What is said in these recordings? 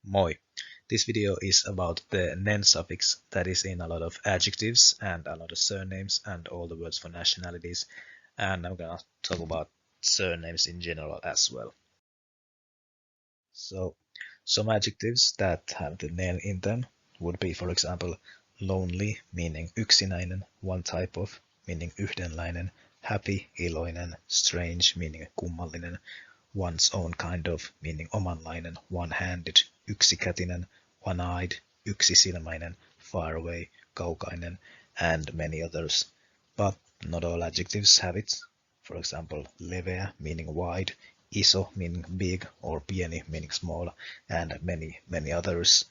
Moi! This video is about the NEN suffix that is in a lot of adjectives and a lot of surnames and all the words for nationalities, and I'm gonna talk about surnames in general as well. So, some adjectives that have the NEN in them would be, for example, lonely, meaning yksinäinen, one type of, meaning yhdenlainen, happy, iloinen, strange, meaning kummallinen, one's own kind of, meaning omanlainen, one-handed, yksikätinen, one-eyed, yksisilmäinen, far away, kaukainen, and many others. But not all adjectives have it. For example, leveä, meaning wide, iso, meaning big, or pieni, meaning small, and many others.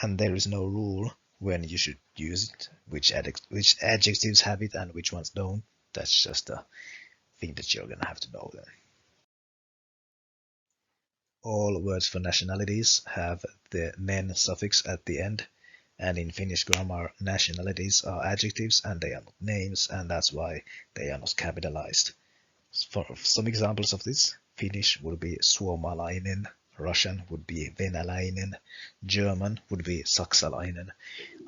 And there is no rule when you should use it, which adjectives have it and which ones don't. That's just a thing that you're gonna have to know then. All words for nationalities have the NEN suffix at the end, and in Finnish grammar, nationalities are adjectives and they are not names, and that's why they are not capitalized. For some examples of this, Finnish would be suomalainen, Russian would be venäläinen, German would be saksalainen,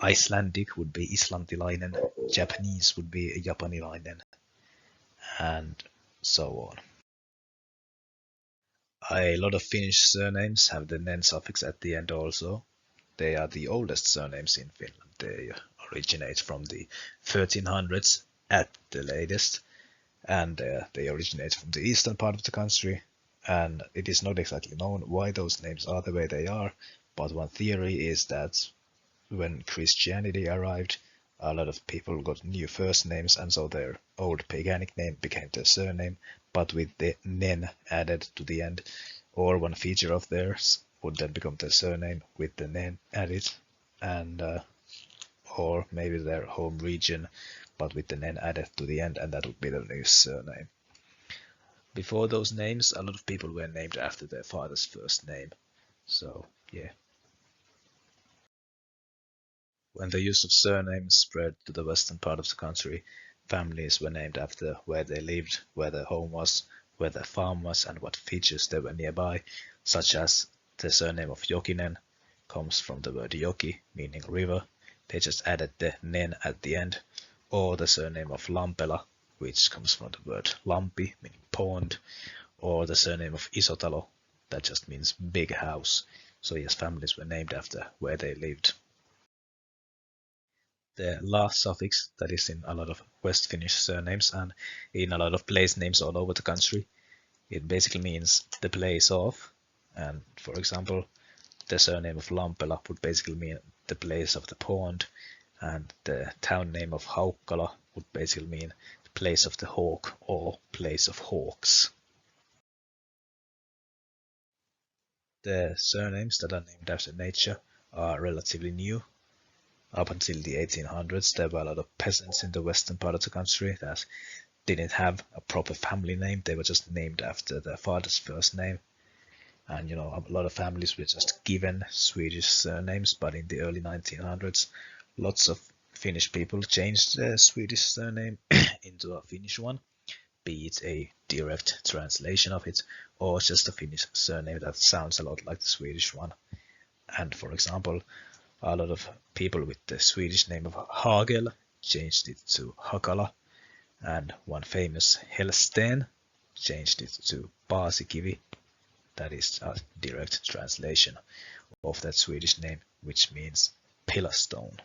Icelandic would be islantilainen, Japanese would be japanilainen, and so on. A lot of Finnish surnames have the NEN suffix at the end also. They are the oldest surnames in Finland. They originate from the 1300s at the latest, and they originate from the eastern part of the country, and it is not exactly known why those names are the way they are, but one theory is that when Christianity arrived, a lot of people got new first names, and so their old paganic name became their surname, but with the NEN added to the end, or one feature of theirs would then become their surname with the NEN added, and or maybe their home region, but with the NEN added to the end, and that would be the new surname. Before those names, a lot of people were named after their father's first name, so yeah. When the use of surnames spread to the western part of the country, families were named after where they lived, where their home was, where their farm was, and what features there were nearby, such as the surname of Jokinen comes from the word joki, meaning river. They just added the NEN at the end, or the surname of Lampela, which comes from the word lampi, meaning pond, or the surname of Isotalo, that just means big house. So yes, families were named after where they lived. The la suffix that is in a lot of West Finnish surnames and in a lot of place names all over the country. It basically means the place of, and for example, the surname of Lampela would basically mean the place of the pond, and the town name of Haukkala would basically mean the place of the hawk or place of hawks. The surnames that are named after nature are relatively new. Up until the 1800s, there were a lot of peasants in the western part of the country that didn't have a proper family name. They were just named after their father's first name. And a lot of families were just given Swedish surnames, but in the early 1900s, lots of Finnish people changed their Swedish surname into a Finnish one, be it a direct translation of it, or just a Finnish surname that sounds a lot like the Swedish one. And for example, a lot of people with the Swedish name of Hagel changed it to Hakala, and one famous Hellsten changed it to Paasikivi. That is a direct translation of that Swedish name, which means pillar stone.